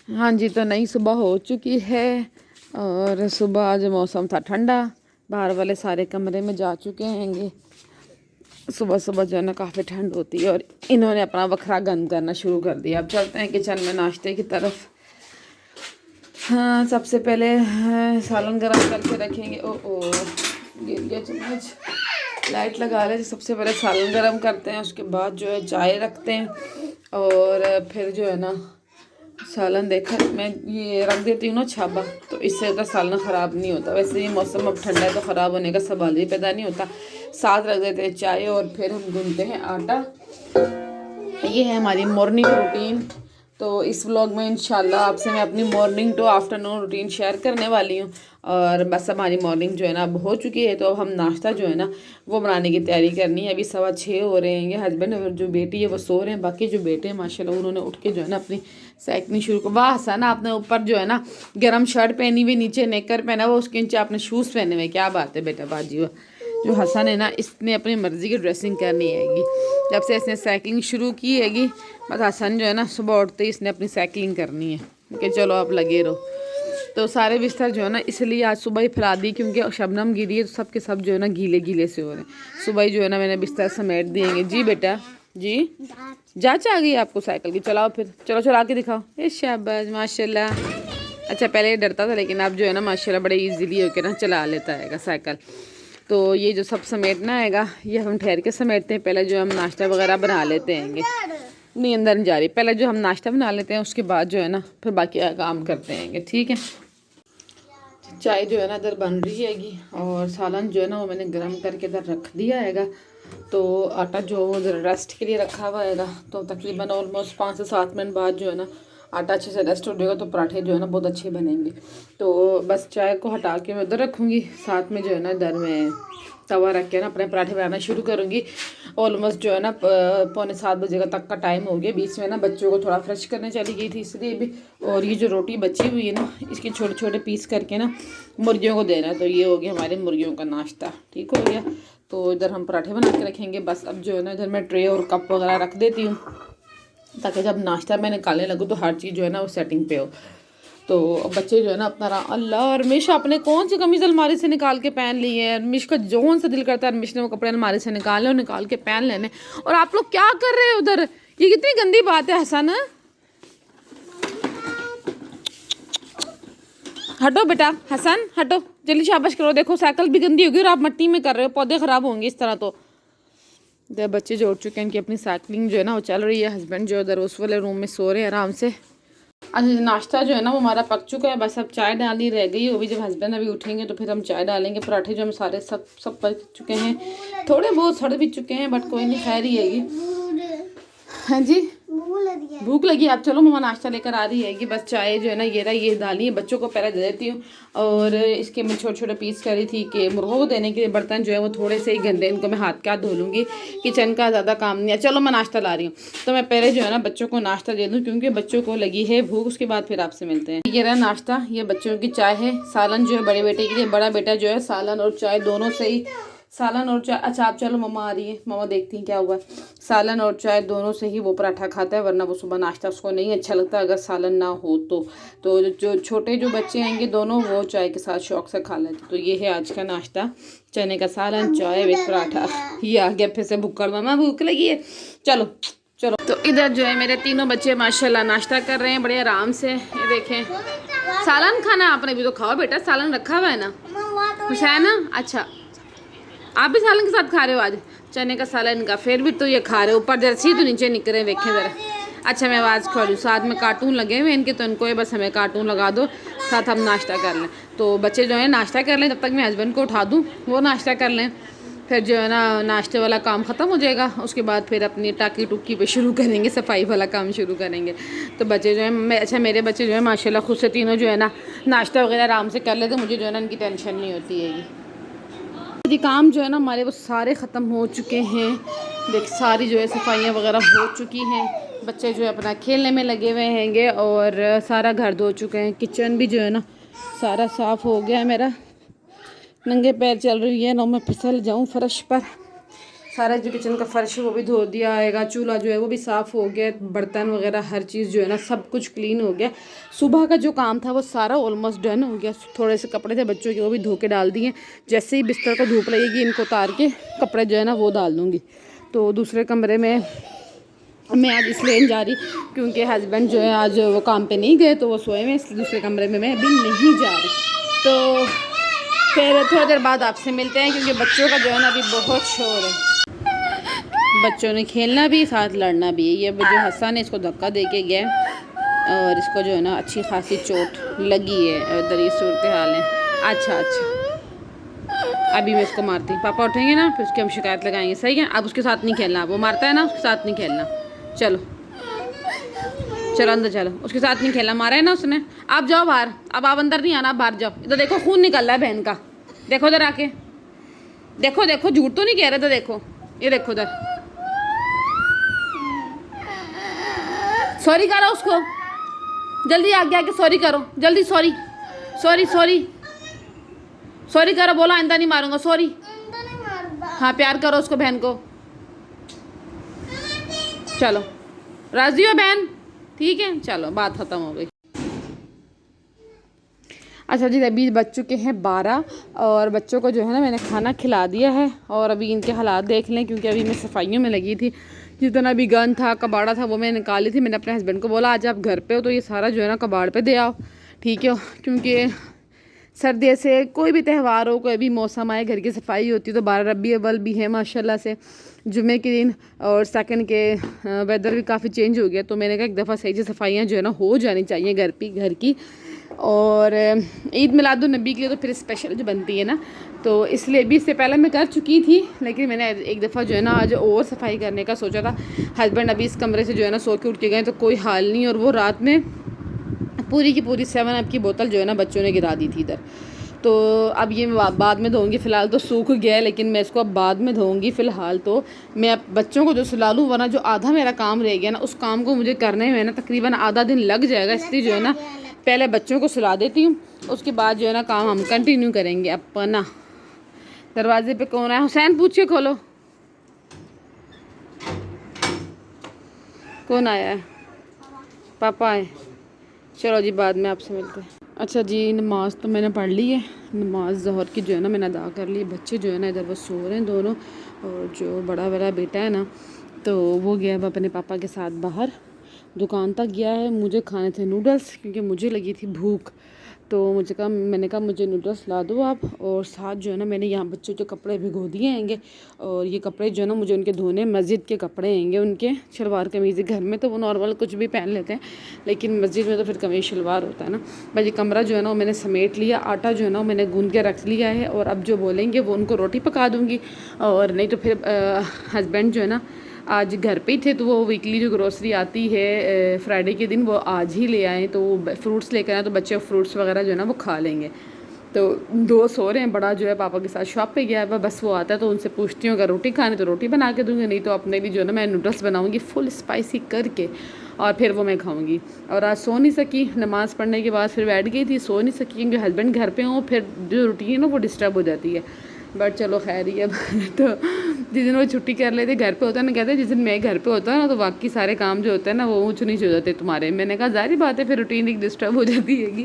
हाँ जी, तो नई सुबह हो चुकी है और सुबह आज मौसम था ठंडा। बाहर वाले सारे कमरे में जा चुके हैंगे। सुबह सुबह जो है ना काफ़ी ठंड होती है और इन्होंने अपना बखरा गंद करना शुरू कर दिया। अब चलते हैं किचन में नाश्ते की तरफ। हाँ, सबसे पहले सालन गरम करके रखेंगे। ओ गिर गया चम्मच। लाइट लगा ले। सबसे पहले सालन गरम करते हैं, उसके बाद जो है चाय रखते हैं और फिर जो है ना सालन देखा मैं ये रख देती हूँ ना छाबा, तो इससे ज़्यादा सालन ख़राब नहीं होता। वैसे ही मौसम अब ठंडा है तो ख़राब होने का सवाल ही पैदा नहीं होता। साथ रख देते हैं चाय और फिर हम गूंथते हैं आटा। ये है हमारी मॉर्निंग रूटीन। तो इस व्लॉग में इंशाल्लाह आपसे मैं अपनी morning to afternoon routine share करने वाली हूँ। और बस हमारी मॉर्निंग जो है ना अब हो चुकी है, तो अब हम नाश्ता जो है ना वो बनाने की तैयारी करनी है। अभी 6:15 हो रहे हैं। ये हस्बैंड और जो बेटी है वो सो रहे हैं। बाकी जो बेटे हैं माशाल्लाह उन्होंने उठ के जो है ना अपनी साइकिलिंग शुरू कर। वाह हसन, आपने ऊपर जो है ना गर्म शर्ट पहनी हुई, नीचे नेकर पहना हुआ, उसके नीचे आपने शूज़ पहने हुए। क्या बात है बेटा बाजी हुआ। जो हसन है ना इसने अपनी मर्ज़ी की ड्रेसिंग करनी हैगी। जब से इसने साइकिलिंग शुरू की हैगी बस हसन जो है ना सुबह उठते ही इसने अपनी साइकिलिंग करनी है कि चलो आप लगे रहो। तो सारे बिस्तर जो है ना इसलिए आज सुबह ही फैला दी, क्योंकि शबनम गिरी है तो सब के सब जो है ना गीले गीले से हो रहे हैं। सुबह ही जो है ना मैंने बिस्तर समेट दिएंगे। जी बेटा जी, जांच आ गई आपको साइकिल की? चलाओ फिर, चलो चला के दिखाओ। ए शाबाश माशाल्लाह। अच्छा पहले ये डरता था लेकिन अब जो है ना माशाल्लाह बड़े इजीली होकर ना चला लेता है साइकिल। तो ये जो सब समेटना हैगा ये हम ठहर के समेटते हैं। पहले जो हम नाश्ता वगैरह बना लेते हैंगे। नहीं अंदर नहीं जा रही। पहले जो हम नाश्ता बना लेते हैं उसके बाद जो है ना फिर बाकी काम करते हैंगे। ठीक है। चाय जो है ना इधर बन रही हैगी और सालन जो है ना वो मैंने गर्म करके इधर रख दिया हैगा। तो आटा जो वो इधर रेस्ट के लिए रखा हुआ हैगा। तो तकरीबन ऑलमोस्ट 5 से 7 मिनट बाद जो है ना आटा अच्छे से रेस्ट हो जाएगा तो पराठे जो है ना बहुत अच्छे बनेंगे। तो बस चाय को हटा के मैं उधर रखूँगी, साथ में जो है ना इधर मैं तवा रख के ना अपने पराठे बनाना शुरू करूँगी। ऑलमोस्ट जो है ना 6:45 बजे तक का टाइम हो गया। बीच में ना बच्चों को थोड़ा फ्रेश करने चली गई थी इसलिए भी। और ये जो रोटी बची हुई है ना इसके छोटे छोटे पीस करके ना मुर्गियों को देना है। तो ये हो गया हमारे मुर्गियों का नाश्ता। ठीक हो गया। तो इधर हम पराठे बना के रखेंगे। बस अब जो है ना इधर मैं ट्रे और कप वगैरह रख देती हूँ ताकि जब नाश्ता मैं निकालने लगूँ तो हर चीज़ जो है ना वो सेटिंग पे हो। तो बच्चे जो है ना अपना अल्लाह। और मिश आपने कौन सी कमीज़ अलमारी से निकाल के पहन ली है? मिश का जोन सा दिल करता है मिश ने वो कपड़े अलमारी से निकाले और निकाल के पहन लेने। और आप लोग क्या कर रहे हो उधर? ये कितनी गंदी बात है हसन। हटो बेटा हसन हटो, जल्दी शाबाश करो। देखो साइकिल भी गंदी होगी और आप मिट्टी में कर रहे हो, पौधे ख़राब होंगे इस तरह। तो इधर बच्चे जो उठ चुके हैं इनकी अपनी साइकिलिंग जो है ना वो चल रही है। हस्बैंड जो उधर उस वाले रूम में सो रहे हैं आराम से। अच्छा नाश्ता जो है ना वो हमारा पक चुका है। बस अब चाय डालनी रह गई। वो भी जब हस्बैंड अभी उठेंगे तो फिर हम चाय डालेंगे। पराठे जो हम सारे सब पक चुके हैं, थोड़े बहुत सड़ भी चुके हैं बट कोई नहीं, खैर ही हैगी। हाँ जी भूख लगी। आप चलो मम्मा नाश्ता लेकर आ रही है। बस चाय जो है ना ये रहा, ये डाली है। बच्चों को पहले दे देती हूँ। और इसके मैं छोटे छोटे पीस कर रही थी कि मुर्गों को देने के लिए। बर्तन जो है वो थोड़े से ही गंदे, इनको मैं हाथ क्या धो लूँगी। किचन का ज़्यादा काम नहीं है। चलो मैं नाश्ता ला रही हूँ। तो मैं पहले जो है ना बच्चों को नाश्ता दे दूँ क्योंकि बच्चों को लगी है भूख। उसके बाद फिर आपसे मिलते हैं। ये रहा नाश्ता, ये बच्चों की चाय है। सालन जो है बड़े बेटे के लिए, बड़ा बेटा जो है सालन और चाय दोनों से ही, सालन और चाय। अच्छा आप चलो मम्मा आ रही है, मम्मा देखती हैं क्या हुआ। सालन और चाय दोनों से ही वो पराठा खाता है, वरना वो सुबह नाश्ता उसको नहीं अच्छा लगता अगर सालन ना हो तो जो छोटे जो बच्चे आएंगे दोनों वो चाय के साथ शौक से खा लेते। तो ये है आज का नाश्ता, चने का सालन चाय विद पराठा। ये आ गया फिर से भूख, मम्मा भूख लगी है। चलो चलो। तो इधर जो है मेरे तीनों बच्चे माशाल्लाह नाश्ता कर रहे हैं बड़े आराम से। ये देखें सालन खाना आपने भी तो खाओ बेटा, सालन रखा हुआ है ना खुश है ना। अच्छा आप भी सालन के साथ खा रहे हो आज चने का सालन का, फिर भी तो ये खा रहे हो ऊपर जैसे तो नीचे निकले देखें ज़रा। अच्छा मैं आवाज़ खोलूँ, साथ में कार्टून लगे हुए इनके, तो इनको ये बस हमें कार्टून लगा दो साथ हम नाश्ता कर लें। तो बच्चे जो है नाश्ता कर लें तब तक मैं हस्बैंड को उठा दूँ, वो नाश्ता कर लें। फिर जो है ना नाश्ते वाला काम ख़त्म हो जाएगा। उसके बाद फिर अपनी टाकी टुक्की पे शुरू करेंगे, सफाई वाला काम शुरू करेंगे। तो बच्चे जो है अच्छा मेरे बच्चे जो है माशाल्लाह खुद से तीनों जो है ना नाश्ता वगैरह आराम से कर लेते। मुझे जो है ना इनकी टेंशन नहीं होती है। ये काम जो है ना हमारे वो सारे ख़त्म हो चुके हैं। देख सारी जो है सफाइयाँ वगैरह हो चुकी हैं। बच्चे जो है अपना खेलने में लगे हुए हैंगे और सारा घर धो चुके हैं। किचन भी जो है ना सारा साफ़ हो गया है मेरा। नंगे पैर चल रही है ना, मैं फिसल जाऊँ फर्श पर। सारा जो किचन का फर्श है वो भी धो दिया आएगा, चूल्हा जो है वो भी साफ़ हो गया, बर्तन वगैरह हर चीज़ जो है ना सब कुछ क्लीन हो गया। सुबह का जो काम था वो सारा ऑलमोस्ट डन हो गया। थोड़े से कपड़े थे बच्चों के वो भी धो के डाल दिए। जैसे ही बिस्तर को धूप लगेगी इनको उतार के कपड़े जो है ना वो डाल दूँगी। तो दूसरे कमरे में मैं आज इसलिए नहीं जा रही क्योंकि हस्बैंड जो है आज वो काम पे नहीं गए, तो वो सोए में, इसलिए दूसरे कमरे में मैं अभी नहीं जा रही। तो फिर थोड़ी देर बाद आपसे मिलते हैं क्योंकि बच्चों का जो है ना अभी बहुत शोर है। बच्चों ने खेलना भी साथ लड़ना भी है। ये जो हसन है इसको धक्का दे के गया और इसको जो है ना अच्छी खासी चोट लगी है। उधर ये सूरत हाल है। अच्छा अभी मैं इसको मारती हूँ, पापा उठेंगे ना फिर उसकी हम शिकायत लगाएंगे, सही है। अब उसके साथ नहीं खेलना, वो मारता है ना उसके साथ नहीं खेलना। चलो अंदर चलो, उसके साथ नहीं खेलना, मारा है ना उसने। आप जाओ बाहर, अब आप अंदर नहीं आना, आप बाहर जाओ। इधर देखो खून निकल रहा है बहन का, देखो इधर आके देखो झूठ तो नहीं कह रहे थे, देखो ये देखो इधर। सॉरी करो उसको, जल्दी आगे सॉरी करो, जल्दी सॉरी करो, बोलो आइंदा नहीं मारूंगा, सॉरी। हाँ प्यार करो उसको, बहन को। चलो राजी हो बहन, ठीक है, चलो बात ख़त्म हो गई। अच्छा जी, अभी बज चुके हैं 12 और बच्चों को जो है ना मैंने खाना खिला दिया है। और अभी इनके हालात देख लें क्योंकि अभी मैं सफाइयों में लगी थी। जितना भी गन था कबाड़ा था वो मैं निकाली थी। मैंने अपने हस्बैंड को बोला आज आप घर पे हो तो ये सारा जो है ना कबाड़ पे दे आओ, ठीक है, क्योंकि सर्दी से कोई भी त्यौहार हो, कोई भी मौसम आए, घर की सफाई होती है। तो 12 रबी अव्वल भी है माशाल्लाह से, जुमे के दिन, और सेकंड के वेदर भी काफ़ी चेंज हो गया। तो मैंने कहा एक दफ़ा सही से सफाइयाँ जो है ना हो जानी चाहिए घर की। और ईद मिलादुन्नबी के लिए तो फिर स्पेशल जो बनती है ना, तो इसलिए भी इससे पहले मैं कर चुकी थी, लेकिन मैंने एक दफ़ा जो है ना आज और सफाई करने का सोचा था। हस्बैंड अभी इस कमरे से जो है ना सो के उठ के गए तो कोई हाल नहीं, और वो रात में पूरी की पूरी 7 अप की बोतल जो है ना बच्चों ने गिरा दी थी इधर। तो अब ये बाद में धोऊंगी, फ़िलहाल तो सूख गया है, लेकिन मैं इसको अब बाद में धोऊंगी। फ़िलहाल तो मैं अब बच्चों को जो सुला लूँ, वरना जो आधा मेरा काम रह गया ना उस काम को मुझे करने में ना तकरीबन आधा दिन लग जाएगा। इसलिए जो है ना पहले बच्चों को सुला देती हूँ, उसके बाद जो है ना काम हम कंटिन्यू करेंगे अपना। दरवाजे पे कौन है? हुसैन पूछ के खोलो, कौन आया है? पापा आए। चलो जी बाद में आपसे मिलते हैं। अच्छा जी, नमाज़ तो मैंने पढ़ ली है, नमाज ज़ोहर की जो है ना मैंने अदा कर ली। बच्चे जो है ना इधर वो सो रहे हैं दोनों, और जो बड़ा वाला बेटा है ना तो वो गया है अपने पापा के साथ बाहर, दुकान तक गया है। मुझे खाने थे नूडल्स क्योंकि मुझे लगी थी भूख, तो मैंने कहा मुझे नूडल्स ला दो आप। और साथ जो है ना मैंने यहाँ बच्चों के कपड़े भिगो दिए हैंगे, और ये कपड़े जो है ना मुझे उनके धोने, मस्जिद के कपड़े हैंगे उनके, शलवार कमीज़। घर में तो वो नॉर्मल कुछ भी पहन लेते हैं, लेकिन मस्जिद में तो फिर कमीज़ शलवार होता है ना। बस ये कमरा जो है ना वो मैंने समेट लिया, आटा जो है ना वो मैंने गूंद के रख लिया है। और अब जो बोलेंगे वो उनको रोटी पका दूँगी, और नहीं तो फिर हस्बैंड जो है ना आज घर पे ही थे, तो वो वीकली जो ग्रोसरी आती है फ्राइडे के दिन वो आज ही ले आए। तो फ्रूट्स लेकर आए, तो बच्चे फ्रूट्स वगैरह जो है ना वो खा लेंगे। तो 2 सो रहे हैं, बड़ा जो है पापा के साथ शॉप पे गया है। बस वो आता है तो उनसे पूछती हूँ अगर रोटी खानी तो रोटी बना के दूँगी, नहीं तो अपने लिए जो है ना मैं नूडल्स बनाऊँगी फुल स्पाइसी करके, और फिर वो मैं खाऊँगी। और आज सो नहीं सकी, नमाज़ पढ़ने के बाद फिर बैठ गई थी, सो नहीं सकी क्योंकि हस्बैंड घर पे हों, फिर जो रूटीन है ना वो डिस्टर्ब हो जाती है। बट चलो खैर ही अब तो जिस दिन वो छुट्टी कर लेते घर पे होता है ना, कहते हैं जिस दिन मैं घर पे होता है ना तो बाकी सारे काम जो होते हैं ना वो ऊँच नीच हो जाते तुम्हारे। मैंने कहा जाहिर बात है फिर रूटीन एक डिस्टर्ब हो जाती हैगी।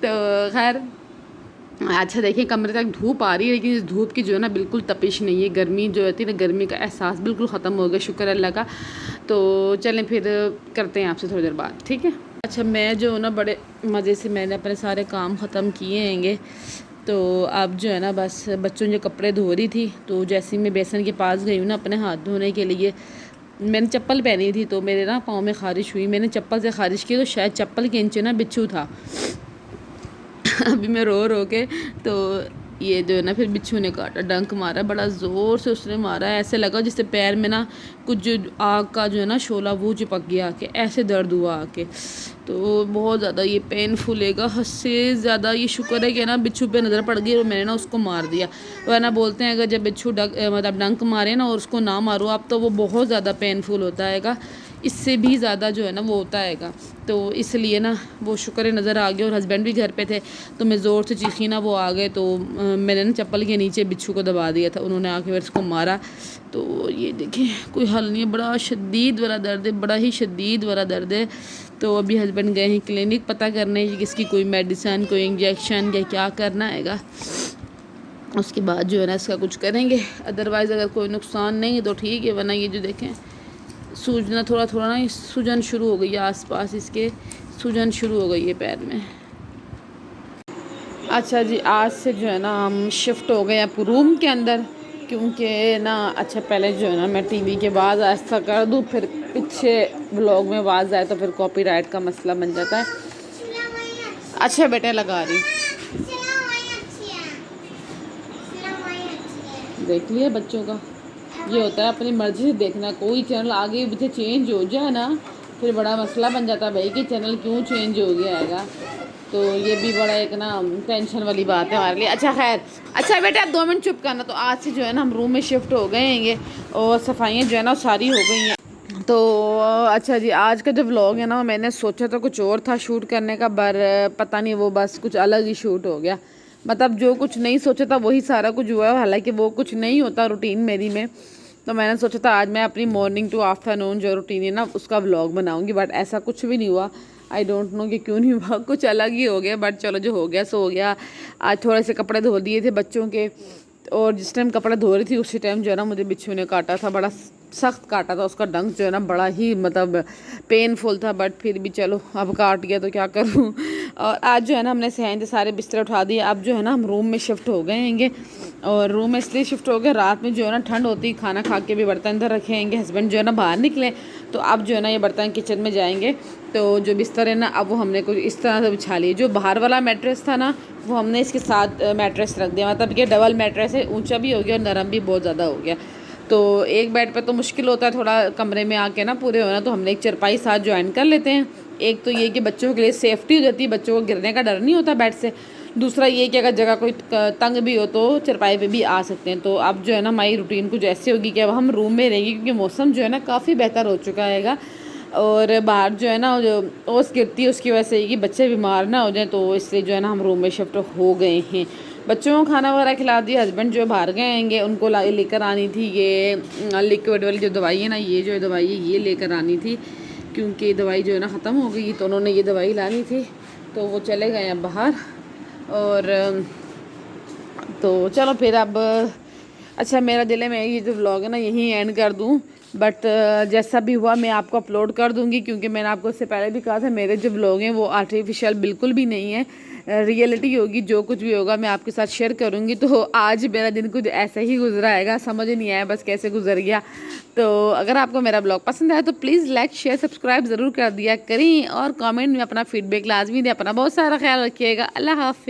तो खैर अच्छा देखिए कमरे तक धूप आ रही है, लेकिन इस धूप की जो है ना बिल्कुल तपिश नहीं है। गर्मी जो होती है ना, गर्मी का एहसास बिल्कुल ख़त्म हो गया, शुक्र अल्लाह का। तो चलें फिर करते हैं आपसे थोड़ी देर बाद, ठीक है। अच्छा मैं जो ना बड़े मज़े से मैंने अपने सारे काम ख़त्म किए हैंगे। तो अब जो है ना बस बच्चों जो कपड़े धो रही थी, तो जैसे ही मैं बेसन के पास गई हूँ ना अपने हाथ धोने के लिए, मैंने चप्पल पहनी थी तो मेरे ना पाँव में ख़ारिश हुई। मैंने चप्पल से ख़ारिश की तो शायद चप्पल के नीचे ना बिच्छू था। अभी मैं रो के तो ये जो है ना फिर बिच्छू ने काटा, डंक मारा, बड़ा ज़ोर से उसने मारा। ऐसे लगा जिससे पैर में ना कुछ जो आग का जो है ना शोला वो चिपक गया आके, ऐसे दर्द हुआ आके। तो बहुत ज़्यादा ये पेनफुल है, हद से ज़्यादा। ये शुक्र है कि ना बिच्छू पे नज़र पड़ गई और मैंने ना उसको मार दिया। वरना बोलते हैं अगर जब बिच्छू मतलब डंक मारे ना और उसको ना मारो आप तो वो बहुत ज़्यादा पेनफुल होता है। इससे भी ज़्यादा जो है ना वो होता हैगा। तो इसलिए ना वो शुक्र नज़र आ गया और हस्बैंड भी घर पे थे, तो मैं ज़ोर से चीखी ना, वो आ गए तो मैंने ना चप्पल के नीचे बिच्छू को दबा दिया था, उन्होंने आके मेरे उसको मारा। तो ये देखें कोई हल नहीं है, बड़ा शदीद वाला दर्द है, बड़ा ही शदीद वाला दर्द है। तो अभी हस्बैंड गए हैं क्लिनिक पता करने कि इसकी कोई मेडिसिन, कोई इंजेक्शन या क्या करना हैगा, उसके बाद जो है ना इसका कुछ करेंगे। अदरवाइज़ अगर कोई नुकसान नहीं है तो ठीक है, वरना ये जो देखें सूजना थोड़ा थोड़ा ना सूजन शुरू हो गई है, आसपास इसके सूजन शुरू हो गई है पैर में। अच्छा जी, आज से जो है ना हम शिफ्ट हो गए अब रूम के अंदर, क्योंकि ना अच्छा पहले जो है ना मैं टीवी के बाद ऐसा कर दूँ, फिर पीछे व्लॉग में आवाज़ आए तो फिर कॉपीराइट का मसला बन जाता है। अच्छा बेटे लगा रही, देख लिया बच्चों का ये होता है, अपनी मर्ज़ी से देखना। कोई चैनल आगे पीछे चेंज हो जाए ना फिर बड़ा मसला बन जाता है भाई कि चैनल क्यों चेंज हो गया हैगा। तो ये भी बड़ा एक ना टेंशन वाली बात है हमारे लिए। अच्छा खैर, अच्छा बेटा आप 2 मिनट चुप करना। तो आज से जो है ना हम रूम में शिफ्ट हो गए हैं और सफाइयाँ जो है ना सारी हो गई हैं। तो अच्छा जी, आज का जो व्लॉग है ना मैंने सोचा था कुछ और था शूट करने का, पर पता नहीं वो बस कुछ अलग ही शूट हो गया। मतलब जो कुछ नहीं सोचा था वही सारा कुछ हुआ, हालांकि वो कुछ नहीं होता रूटीन मेरी में। तो मैंने सोचा था आज मैं अपनी मॉर्निंग टू आफ्टरनून जो रूटीन है ना उसका व्लॉग बनाऊंगी, बट ऐसा कुछ भी नहीं हुआ। आई डोंट नो कि क्यों नहीं हुआ, कुछ अलग ही हो गया। बट चलो जो हो गया सो हो गया। आज थोड़े से कपड़े धो दिए थे बच्चों के, और जिस टाइम कपड़े धो रही थी उसी टाइम जो है ना मुझे बिच्छू ने काटा था, बड़ा सख्त काटा था। उसका डंक जो है ना बड़ा ही मतलब पेनफुल था, बट फिर भी चलो अब काट गया तो क्या करूँ। और आज जो है ना हमने सहन से सारे बिस्तर उठा दिए। अब जो है ना हम रूम में शिफ्ट हो गए हैंगे, और रूम में इसलिए शिफ्ट हो गए रात में जो है ना ठंड होती, खाना खा के भी बर्तन इधर रखेंगे। हस्बैंड जो है ना बाहर निकले तो अब जो है ना ये बर्तन किचन में जाएंगे। तो जो बिस्तर है ना अब वो हमने कुछ इस तरह से बिछा लिए। जो बाहर वाला मैट्रेस था ना वो हमने इसके साथ मैट्रेस रख दिया, मतलब ये डबल मैट्रेस है, ऊंचा भी हो गया और नरम भी बहुत ज़्यादा हो गया। तो एक बेड पे तो मुश्किल होता है थोड़ा कमरे में आके ना पूरे होना, तो हमने एक चारपाई साथ ज्वाइन कर लेते हैं। एक तो ये कि बच्चों के लिए सेफ्टी हो जाती है, बच्चों को गिरने का डर नहीं होता बेड से। दूसरा ये कि अगर जगह कोई तंग भी हो तो चारपाई पे भी आ सकते हैं। तो अब जो है ना हमारी रूटीन कुछ ऐसी होगी कि अब हम रूम में रहेंगे, क्योंकि मौसम जो है ना काफ़ी बेहतर हो चुका हैगा। और बाहर जो है ना जो ओस गिरती है उसकी वजह से कि बच्चे बीमार ना हो जाएं, तो इसलिए जो है ना हम रूम में शिफ्ट हो गए हैं। बच्चों को खाना वगैरह खिला दिया। हस्बैंड जो बाहर गए हैंगे, उनको लेकर आनी थी ये लिक्विड वाली जो दवाई है ना, ये जो दवाई है ये लेकर आनी थी, क्योंकि दवाई जो है ना ख़त्म हो गई, तो उन्होंने ये दवाई लानी थी, तो वो चले गए हैं बाहर। और तो चलो फिर अब अच्छा मेरा दिल है मैं ये जो व्लॉग है ना यहीं एंड कर दूं, बट जैसा भी हुआ मैं आपको अपलोड कर दूंगी, क्योंकि मैंने आपको इससे पहले भी कहा था मेरे जो व्लॉग हैं वो आर्टिफिशियल बिल्कुल भी नहीं है, रियलिटी होगी। जो कुछ भी होगा मैं आपके साथ शेयर करूंगी। तो आज मेरा दिन कुछ ऐसा ही गुजरा आएगा, समझ नहीं आया बस कैसे गुजर गया। तो अगर आपको मेरा ब्लॉग पसंद आया तो प्लीज़ लाइक शेयर सब्सक्राइब ज़रूर कर दिया करें, और कमेंट में अपना फीडबैक लाजमी दें। अपना बहुत सारा ख्याल रखिएगा। अल्लाह हाफिज़।